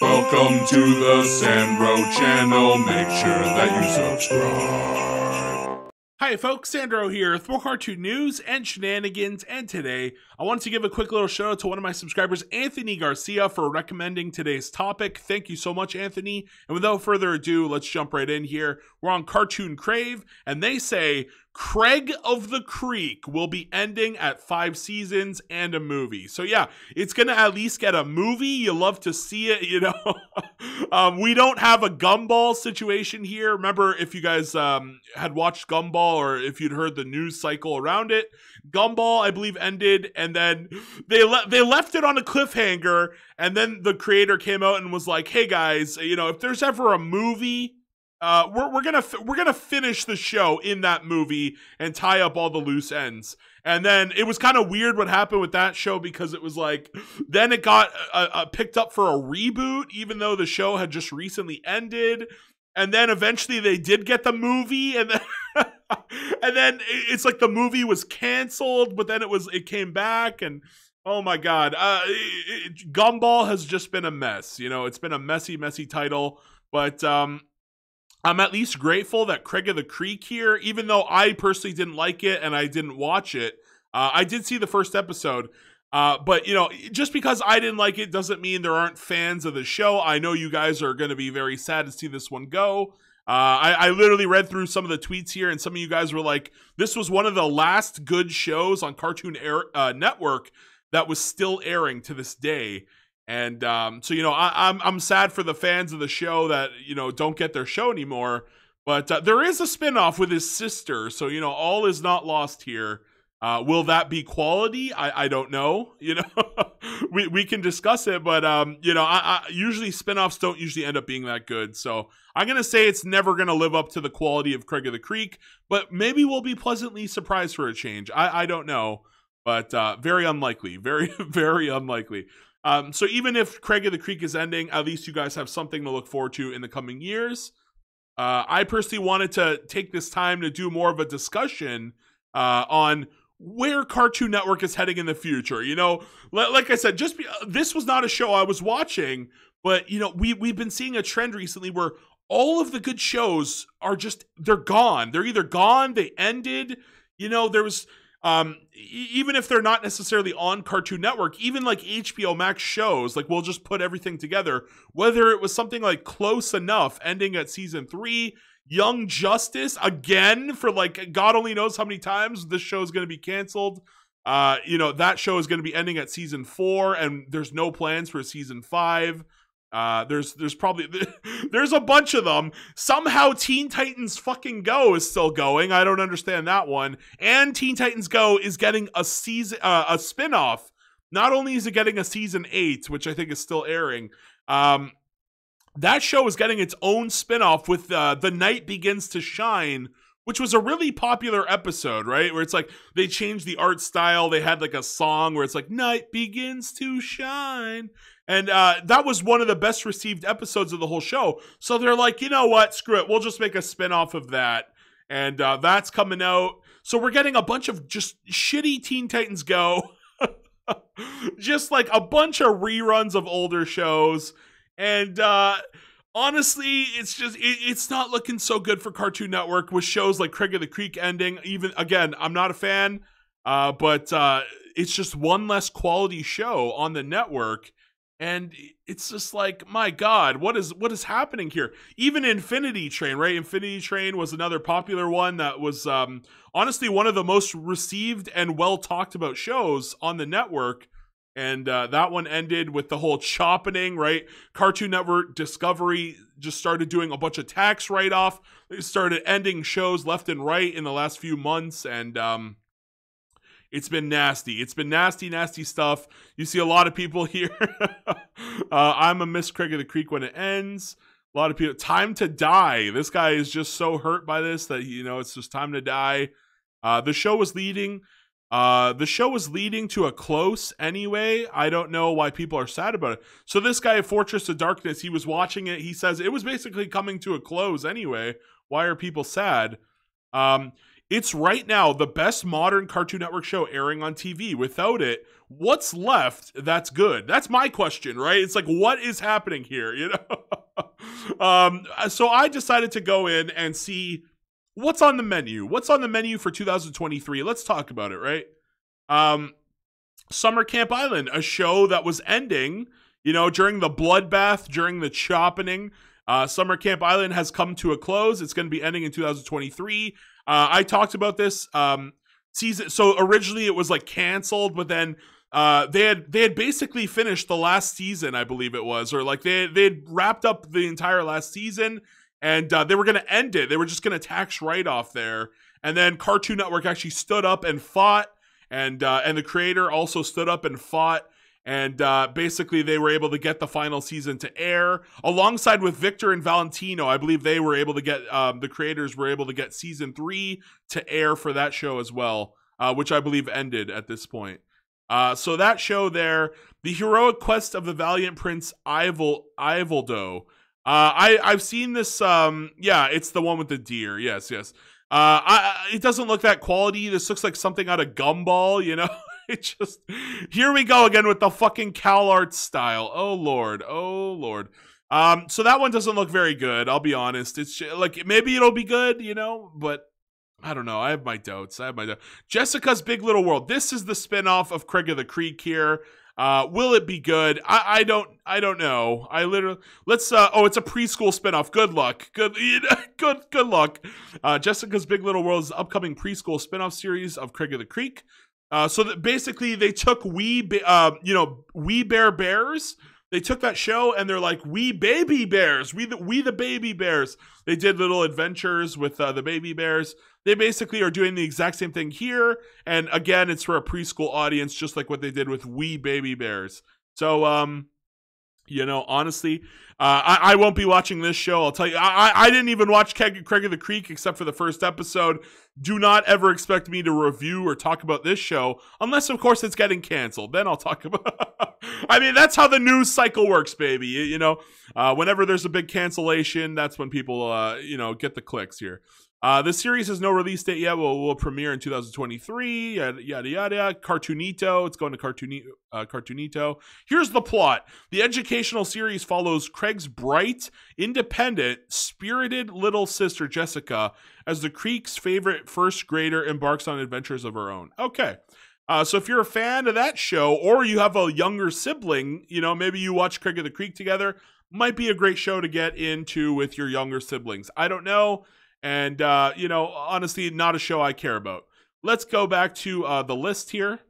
Welcome to the Sandro channel. Make sure that you subscribe. Hi folks, Sandro here with more cartoon news and shenanigans, and today I wanted to give a quick little shout out to one of my subscribers, Anthony Garcia, for recommending today's topic. Thank you so much, Anthony. And without further ado, let's jump right in here. We're on Cartoon Crave, and they say Craig of the Creek will be ending at 5 seasons and a movie. So yeah, it's gonna at least get a movie. You love to see it, you know. We don't have a Gumball situation here. Remember, if you guys had watched Gumball, or if you'd heard the news cycle around it, Gumball, I believe, ended, and then they left it on a cliffhanger, and then the creator came out and was like, "Hey guys, you know, if there's ever a movie, we're gonna finish the show in that movie and tie up all the loose ends." And then it was kind of weird what happened with that show, because it was like, then it got picked up for a reboot, even though the show had just recently ended. And then eventually they did get the movie, and then and then it's like the movie was canceled, but then it came back, and oh my god, Gumball has just been a mess. You know, it's been a messy title, but I'm at least grateful that Craig of the Creek here, even though I personally didn't like it and I didn't watch it. I did see the first episode, but you know, just because I didn't like it doesn't mean there aren't fans of the show. I know you guys are going to be very sad to see this one go. I literally read through some of the tweets here, and some of you guys were like, this was one of the last good shows on Cartoon Network that was still airing to this day. And so, you know, I'm sad for the fans of the show that, you know, don't get their show anymore. But there is a spinoff with his sister, so, you know, all is not lost here. Will that be quality? I don't know. You know, we can discuss it, but you know, I usually spinoffs don't usually end up being that good. So I'm gonna say it's never gonna live up to the quality of Craig of the Creek, but maybe we'll be pleasantly surprised for a change. I don't know, but very unlikely, very unlikely. So even if Craig of the Creek is ending, at least you guys have something to look forward to in the coming years. I personally wanted to take this time to do more of a discussion on where Cartoon Network is heading in the future. You know, like I said, this was not a show I was watching, but you know, we've been seeing a trend recently where all of the good shows are they're gone. They're either gone, they ended. You know, there was even if they're not necessarily on Cartoon Network, even like HBO Max shows, like we'll just put everything together, whether it was something like Close Enough ending at season 3, Young Justice again for like God only knows how many times this show is going to be canceled. You know, that show is going to be ending at season 4, and there's no plans for season 5. There's probably there's a bunch of them. Somehow Teen Titans fucking Go is still going. I don't understand that one. And Teen Titans Go is getting a season a spinoff. Not only is it getting a season 8, which I think is still airing, that show is getting its own spinoff with The Night Begins to Shine, which was a really popular episode, right? Where it's like they changed the art style. They had like a song where it's like night begins to shine. And that was one of the best received episodes of the whole show. So they're like, you know what? Screw it. We'll just make a spinoff of that. And that's coming out. So we're getting a bunch of just shitty Teen Titans Go. Just like a bunch of reruns of older shows. And honestly, it's not looking so good for Cartoon Network with shows like Craig of the Creek ending. Even again, I'm not a fan, but it's just one less quality show on the network, and it's just like, my God, what is happening here? Even Infinity Train, right? Infinity Train was another popular one that was honestly one of the most received and well talked about shows on the network. And that one ended with the whole choppening, right? Cartoon Network Discovery just started doing a bunch of tax write-off. They started ending shows left and right in the last few months, and it's been nasty. It's been nasty stuff. You see a lot of people here. I'm a miss Craig of the Creek when it ends. A lot of people. Time to Die. This guy is just so hurt by this that, you know, it's just time to die. The show was leading to a close anyway. I don't know why people are sad about it. So this guy, Fortress of Darkness, he was watching it. He says it was basically coming to a close anyway. Why are people sad? it's right now the best modern Cartoon Network show airing on TV. Without it, what's left that's good? That's my question, right? It's like, what is happening here, you know? So I decided to go in and see what's on the menu. What's on the menu for 2023? Let's talk about it, right? Summer Camp Island, a show that was ending, you know, during the bloodbath, during the choppening. Summer Camp Island has come to a close. It's going to be ending in 2023. I talked about this season. So originally it was like canceled, but then they had basically finished the last season, I believe it was, or like they had wrapped up the entire last season, and they were going to end it. They were just going to tax right off there, and then Cartoon Network actually stood up and fought, and the creator also stood up and fought. And basically, they were able to get the final season to air alongside with Victor and Valentino. I believe they were able to get the creators were able to get season 3 to air for that show as well, which I believe ended at this point. So that show there, the heroic quest of the valiant Prince Ivaldo. I've seen this. Yeah, it's the one with the deer. Yes. It doesn't look that quality. This looks like something out of Gumball, you know. It just, here we go again with the fucking CalArts style. Oh lord. So that one doesn't look very good, I'll be honest. It's like, maybe it'll be good, you know, but I don't know. I have my doubts. Jessica's Big Little World. This is the spinoff of Craig of the Creek here. Will it be good? I don't know. It's a preschool spinoff. Good luck. Good luck. Jessica's Big Little World is the upcoming preschool spinoff series of Craig of the Creek. So that basically they took We Bare Bears. They took that show and they're like, we baby bears, we the baby bears. They did little adventures with the baby bears. They basically are doing the exact same thing here. And again, it's for a preschool audience, just like what they did with We Baby Bears. So, you know, honestly, I won't be watching this show. I'll tell you, I didn't even watch Craig of the Creek except for the first episode. Do not ever expect me to review or talk about this show, unless, of course, it's getting canceled. Then I'll talk about I mean, that's how the news cycle works, baby. You know, whenever there's a big cancellation, that's when people, you know, get the clicks here. The series has no release date yet. Will premiere in 2023. Yada yada. Cartoonito. It's going to Cartoonito. Here's the plot. The educational series follows Craig's bright, independent, spirited little sister Jessica as the Creek's favorite first grader embarks on adventures of her own. Okay. So if you're a fan of that show, or you have a younger sibling, you know, maybe you watch Craig of the Creek together, might be a great show to get into with your younger siblings. I don't know. And, you know, honestly, not a show I care about. Let's go back to the list here.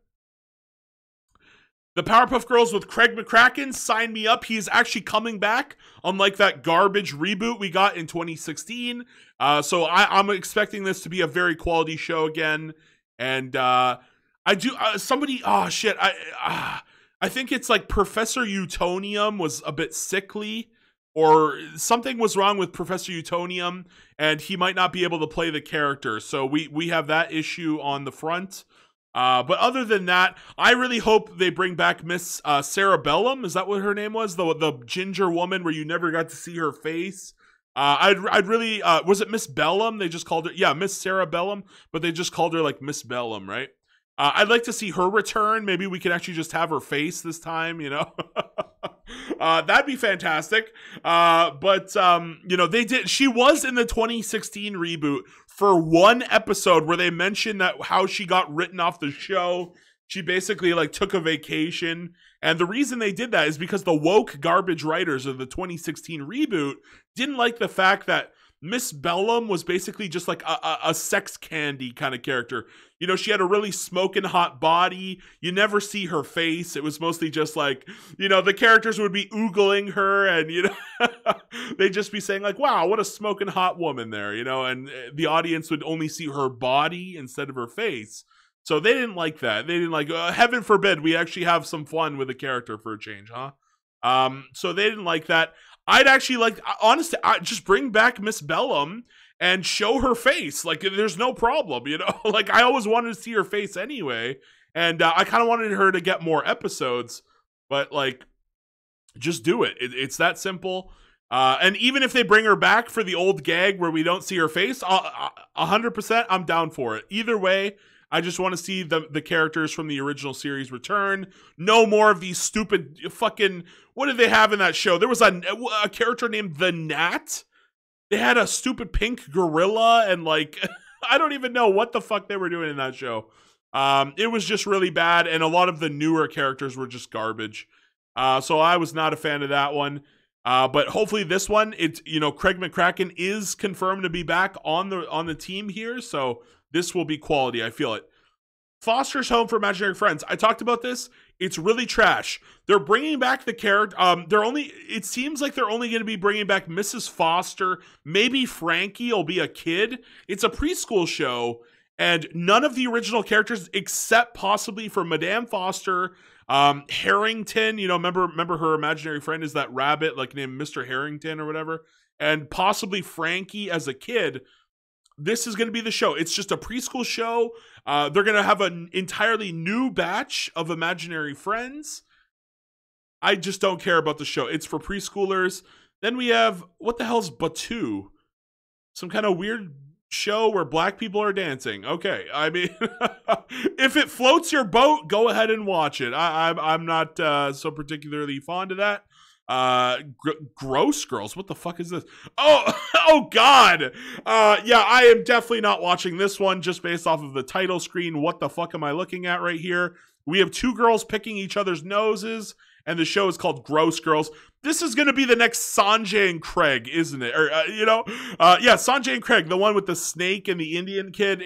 The Powerpuff Girls with Craig McCracken, sign me up. He's actually coming back, unlike that garbage reboot we got in 2016. So I'm expecting this to be a very quality show again. And I do, somebody, oh shit, I think it's like Professor Utonium was a bit sickly. Or something was wrong with Professor Utonium, and he might not be able to play the character. So we have that issue on the front. But other than that, I really hope they bring back Miss Cerebellum. Is that what her name was? The ginger woman where you never got to see her face. I'd really was it Miss Bellum? They just called her, yeah, Miss Cerebellum, but they just called her like Miss Bellum, right? I'd like to see her return. Maybe we could actually just have her face this time, you know. That'd be fantastic. But you know, she was in the 2016 reboot for one episode where they mentioned that how she got written off the show. She basically like took a vacation. And the reason they did that is because the woke garbage writers of the 2016 reboot didn't like the fact that Miss Bellum was basically just like a sex candy kind of character. You know, she had a really smoking hot body. You never see her face. It was mostly just like, you know, the characters would be oogling her and, you know, they'd just be saying like, wow, what a smoking hot woman there, you know, and the audience would only see her body instead of her face. So they didn't like that. They didn't like, heaven forbid, we actually have some fun with a character for a change, huh? So they didn't like that. I'd actually like, honestly, just bring back Miss Bellum and show her face. Like, there's no problem, you know? Like, I always wanted to see her face anyway. And I kind of wanted her to get more episodes. But, like, just do it. It's that simple. And even if they bring her back for the old gag where we don't see her face, 100% I'm down for it. Either way, I just want to see the characters from the original series return. No more of these stupid fucking... What did they have in that show? There was a character named the Gnat. They had a stupid pink gorilla and like... I don't even know what the fuck they were doing in that show. It was just really bad, and a lot of the newer characters were just garbage. So I was not a fan of that one. But hopefully this one, it's, you know, Craig McCracken is confirmed to be back on the team here, so this will be quality. I feel it. Foster's Home for Imaginary Friends. I talked about this. It's really trash. They're bringing back the character. It seems like they're only going to be bringing back Mrs. Foster. Maybe Frankie will be a kid. It's a preschool show, and none of the original characters, except possibly for Madame Foster, Harrington. You know, remember her imaginary friend is that rabbit, like named Mr. Harrington or whatever, and possibly Frankie as a kid. This is going to be the show. It's just a preschool show. They're going to have an entirely new batch of imaginary friends. I just don't care about the show. It's for preschoolers. Then we have, what the hell's Batu? Some kind of weird show where black people are dancing. Okay, I mean, if it floats your boat, go ahead and watch it. I'm not so particularly fond of that. Gross Girls. What the fuck is this? Oh God. Yeah, I am definitely not watching this one just based off of the title screen. What the fuck am I looking at right here? We have two girls picking each other's noses, and the show is called Gross Girls. This is going to be the next Sanjay and Craig, isn't it? Or, yeah, Sanjay and Craig, the one with the snake and the Indian kid.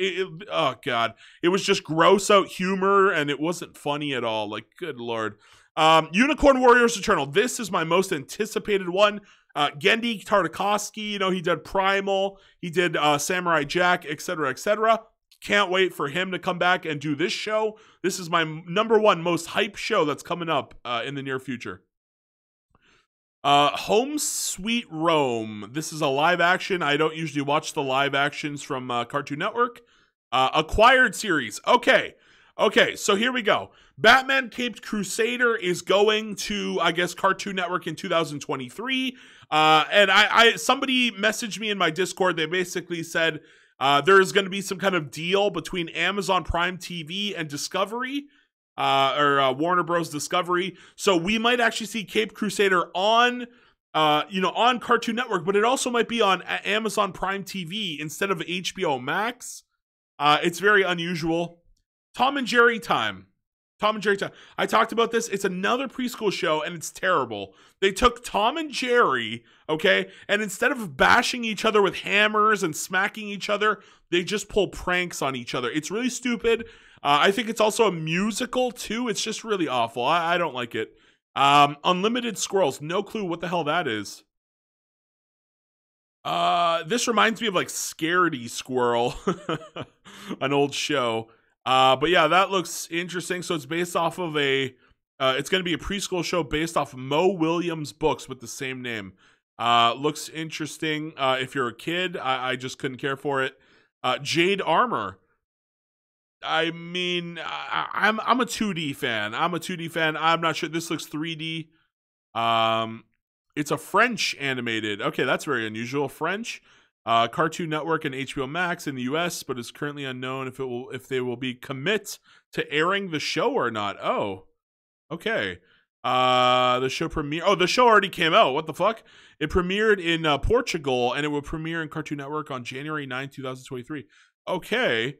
Oh God. It was just gross out humor, and it wasn't funny at all. Like, good Lord. Unicorn Warriors Eternal. This is my most anticipated one. Gendy Tartakovsky, you know, he did Primal, he did Samurai Jack, etc., etc. Can't wait for him to come back and do this show. This is my #1 most hype show that's coming up in the near future. Home Sweet Rome. This is a live action. I don't usually watch the live actions from Cartoon Network. Acquired series. Okay, so here we go. Batman Caped Crusader is going to, I guess, Cartoon Network in 2023. And somebody messaged me in my Discord. They basically said there is going to be some kind of deal between Amazon Prime TV and Discovery, or Warner Bros. Discovery. So we might actually see Caped Crusader on Cartoon Network, but it also might be on Amazon Prime TV instead of HBO Max. It's very unusual. Tom and Jerry Time. I talked about this. It's another preschool show, and it's terrible. They took Tom and Jerry, okay, and instead of bashing each other with hammers and smacking each other, they just pull pranks on each other. It's really stupid. I think it's also a musical, too. It's just really awful. I don't like it. Unlimited Squirrels. No clue what the hell that is. This reminds me of, like, Scaredy Squirrel. An old show. But yeah, that looks interesting. So it's based off of it's going to be a preschool show based off Mo Williams books with the same name. Looks interesting. If you're a kid, I just couldn't care for it. Jade Armor. I mean, I'm a 2D fan. I'm not sure. This looks 3D. It's a French animated. Okay, that's very unusual. French. Cartoon Network and HBO Max in the US, but it's currently unknown if they will be commit to airing the show or not. Oh, okay. The show the show already came out. What the fuck? It premiered in Portugal, and it will premiere in Cartoon Network on January 9, 2023. Okay.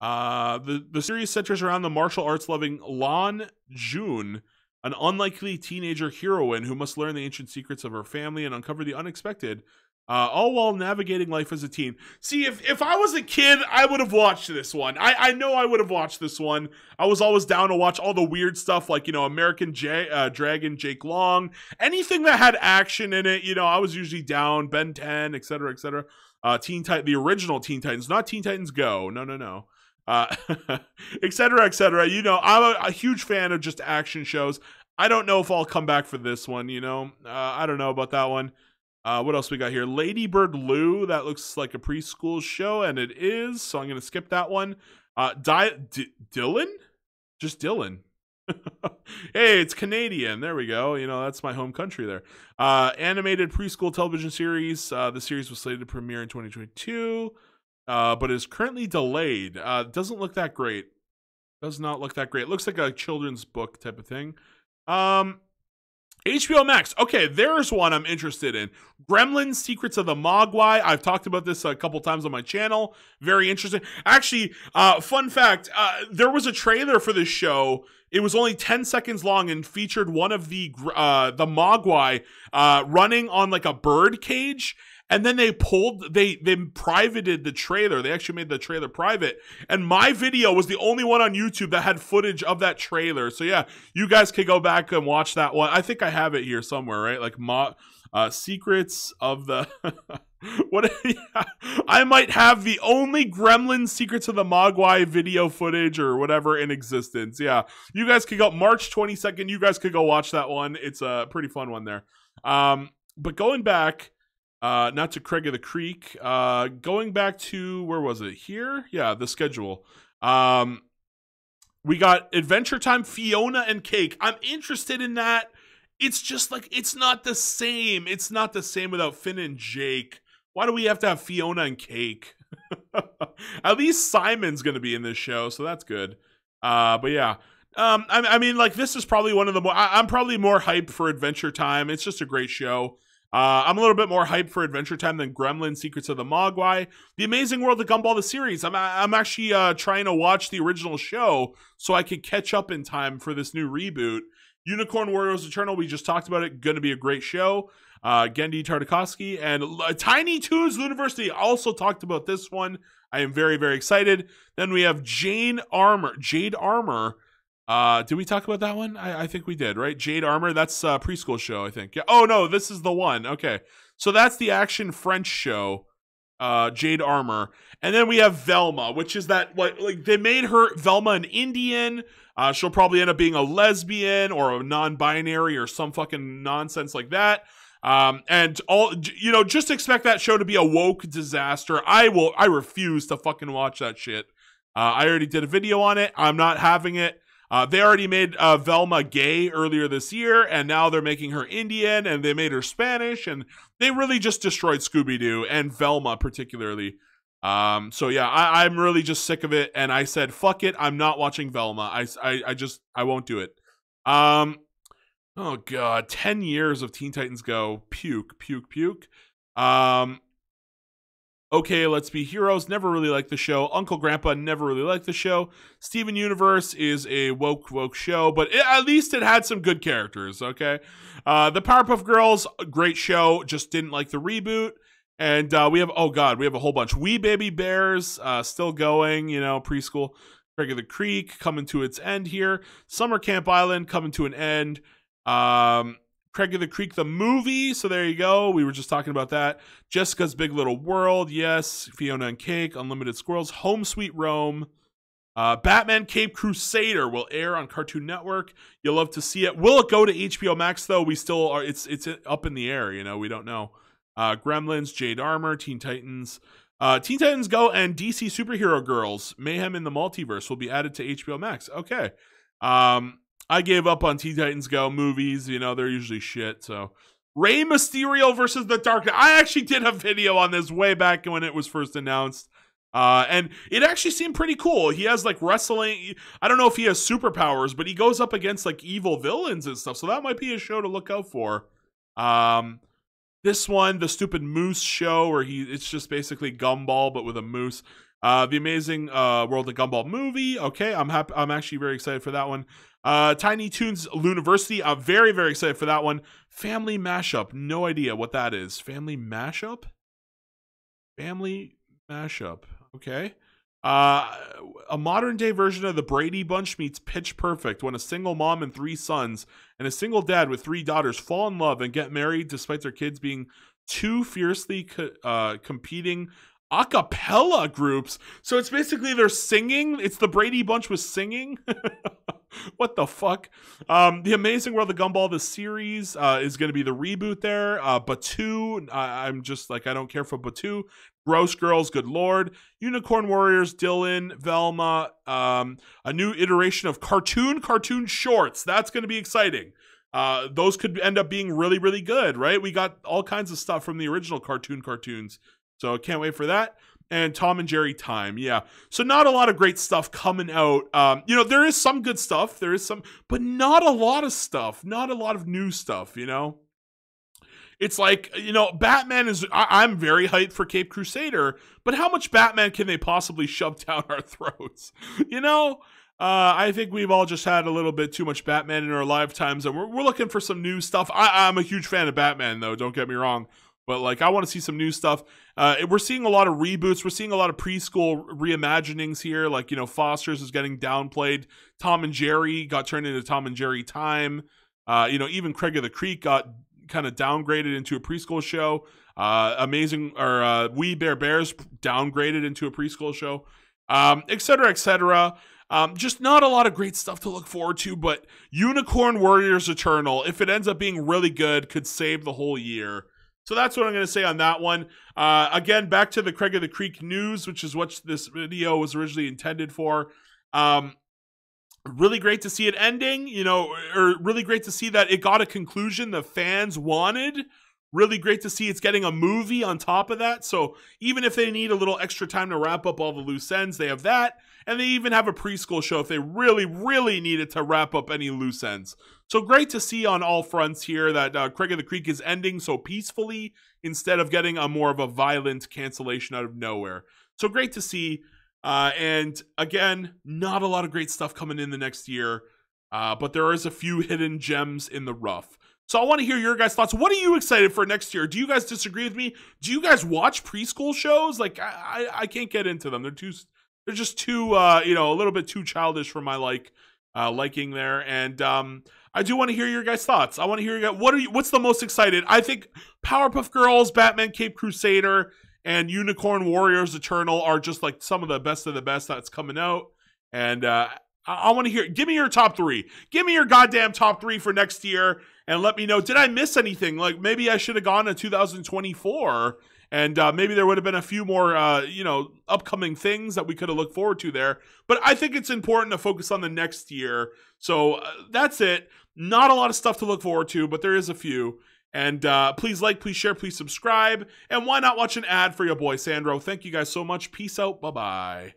The series centers around the martial arts loving Lan Jun, an unlikely teenager heroine who must learn the ancient secrets of her family and uncover the unexpected. All while navigating life as a teen. See, if I was a kid, I would have watched this one. I know I would have watched this one. I was always down to watch all the weird stuff like, American Dragon, Jake Long. Anything that had action in it, I was usually down. Ben 10, etc., etc. The original Teen Titans, not Teen Titans Go. No. Etc., etc. I'm a huge fan of just action shows. I don't know if I'll come back for this one, I don't know about that one. What else we got here? Lady Bird Lou. That looks like a preschool show, and it is. So I'm going to skip that one. Dylan? Just Dylan. Hey, it's Canadian. There we go. You know, that's my home country there. Animated preschool television series. The series was slated to premiere in 2022, but is currently delayed. Doesn't look that great. Does not look that great. It looks like a children's book type of thing. HBO Max. Okay, there's one I'm interested in. Gremlins Secrets of the Mogwai. I've talked about this a couple times on my channel. Very interesting. Actually, fun fact, there was a trailer for this show. It was only 10 seconds long and featured one of the Mogwai running on like a bird cage. And then they privated the trailer. They actually made the trailer private. And my video was the only one on YouTube that had footage of that trailer. So yeah, you guys could go back and watch that one. I think I have it here somewhere, right? Like Secrets of the... What? Yeah. I might have the only Gremlins Secrets of the Mogwai video footage or whatever in existence. Yeah, you guys could go March 22nd. You guys could go watch that one. It's a pretty fun one there. But going back... not to Craig of the Creek. Going back to, where was it? Here? Yeah, the schedule. We got Adventure Time, Fiona and Cake. I'm interested in that. It's just like, it's not the same. It's not the same without Finn and Jake. Why do we have to have Fiona and Cake? At least Simon's going to be in this show, so that's good. But yeah. I mean, like, this is probably one of the more... I'm probably more hyped for Adventure Time. It's just a great show. I'm a little bit more hyped for Adventure Time than Gremlins Secrets of the Mogwai. The Amazing World of Gumball, the series. I'm actually trying to watch the original show so I could catch up in time for this new reboot. Unicorn Warriors Eternal, we just talked about it. Going to be a great show. Gendy Tartakovsky and Tiny Toons University. Also talked about this one. I am very, very excited. Then we have Jade Armor. Did we talk about that one? I think we did, right? Jade Armor, that's a preschool show, I think. Yeah. Oh, no, this is the one. Okay. So that's the action French show, Jade Armor. And then we have Velma, which is that, like they made her, Velma, an Indian. She'll probably end up being a lesbian or a non-binary or some fucking nonsense like that. And all, you know, just expect that show to be a woke disaster. I refuse to fucking watch that shit. I already did a video on it. I'm not having it. They already made Velma gay earlier this year, and now they're making her Indian, and they made her Spanish, and they really just destroyed Scooby-Doo, and Velma particularly. So yeah, I'm really just sick of it, and I said, fuck it, I'm not watching Velma. I won't do it. Oh god, 10 years of Teen Titans Go. Puke, puke, puke. Okay, Let's Be Heroes, never really liked the show. Uncle Grandpa, never really liked the show. Steven Universe is a woke show, but at least it had some good characters, okay? The Powerpuff Girls, great show, just didn't like the reboot. And we have, oh god, we have a whole bunch. Wee Baby Bears, still going, you know, preschool. Craig of the Creek, coming to its end here. Summer Camp Island, coming to an end. Craig of the Creek, the movie. So there you go. We were just talking about that. Jessica's Big Little World. Yes. Fiona and Cake. Unlimited Squirrels. Home Sweet Rome. Batman Cape Crusader will air on Cartoon Network. You'll love to see it. Will it go to HBO Max though? We still are. It's up in the air. You know, we don't know. Gremlins, Jade Armor, Teen Titans. Teen Titans Go and DC Superhero Girls. Mayhem in the Multiverse will be added to HBO Max. Okay. I gave up on Teen Titans Go movies. You know, they're usually shit. So, Rey Mysterio versus the Dark Knight. I actually did a video on this way back when it was first announced. And it actually seemed pretty cool. He has like wrestling. I don't know if he has superpowers, but he goes up against like evil villains and stuff. So that might be a show to look out for. This one, the stupid Moose show, where it's just basically Gumball but with a moose. The Amazing World of Gumball movie. Okay, I'm happy. I'm actually very excited for that one. Tiny Toons University. I'm very, very excited for that one. Family Mashup. No idea what that is. Family Mashup? Family Mashup. Okay. A modern day version of the Brady Bunch meets Pitch Perfect when a single mom and 3 sons and a single dad with 3 daughters fall in love and get married despite their kids being 2 fiercely competing a cappella groups. So it's basically they're singing. It's the Brady Bunch with singing. What the fuck? The Amazing World of Gumball, the series, is going to be the reboot there. Batu, I'm just like, I don't care for Batu. Gross Girls, good lord. Unicorn Warriors, Dylan, Velma. A new iteration of cartoon shorts. That's going to be exciting. Those could end up being really, really good, right? We got all kinds of stuff from the original cartoons. So can't wait for that. And Tom and Jerry Time, yeah. So not a lot of great stuff coming out. There is some good stuff. There is some, but not a lot of stuff. Not a lot of new stuff, It's like, Batman is, I'm very hyped for Cape Crusader, but how much Batman can they possibly shove down our throats? I think we've all just had a little bit too much Batman in our lifetimes, and we're looking for some new stuff. I'm a huge fan of Batman, though, don't get me wrong. But, I want to see some new stuff. We're seeing a lot of reboots. We're seeing a lot of preschool reimaginings here. Foster's is getting downplayed. Tom and Jerry got turned into Tom and Jerry Time. Even Craig of the Creek got kind of downgraded into a preschool show. We Bare Bears downgraded into a preschool show. Et cetera, et cetera. Just not a lot of great stuff to look forward to, but Unicorn Warriors Eternal, if it ends up being really good, could save the whole year. So that's what I'm going to say on that one. Again, back to the Craig of the Creek news, which is what this video was originally intended for. Really great to see it ending, or really great to see that it got a conclusion the fans wanted. Really great to see it's getting a movie on top of that. So even if they need a little extra time to wrap up all the loose ends, they have that. And they even have a preschool show if they really, really needed to wrap up any loose ends. So great to see on all fronts here that Craig of the Creek is ending so peacefully instead of getting a more of a violent cancellation out of nowhere. So great to see. And again, not a lot of great stuff coming in the next year. But there is a few hidden gems in the rough. So I want to hear your guys' thoughts. What are you excited for next year? Do you guys disagree with me? Do you guys watch preschool shows? I can't get into them. They're just too, a little bit too childish for my liking there. And I do want to hear your guys' thoughts. I want to hear what's the most excited? I think Powerpuff Girls, Batman Cape Crusader, and Unicorn Warriors Eternal are just some of the best that's coming out. And I want to hear, give me your top three. Give me your goddamn top three for next year. And let me know, did I miss anything? Maybe I should have gone to 2024. And maybe there would have been a few more, upcoming things that we could have looked forward to there. But I think it's important to focus on the next year. So that's it. Not a lot of stuff to look forward to, but there is a few. And please please share, please subscribe. And why not watch an ad for your boy, Sandro? Thank you guys so much. Peace out. Bye-bye.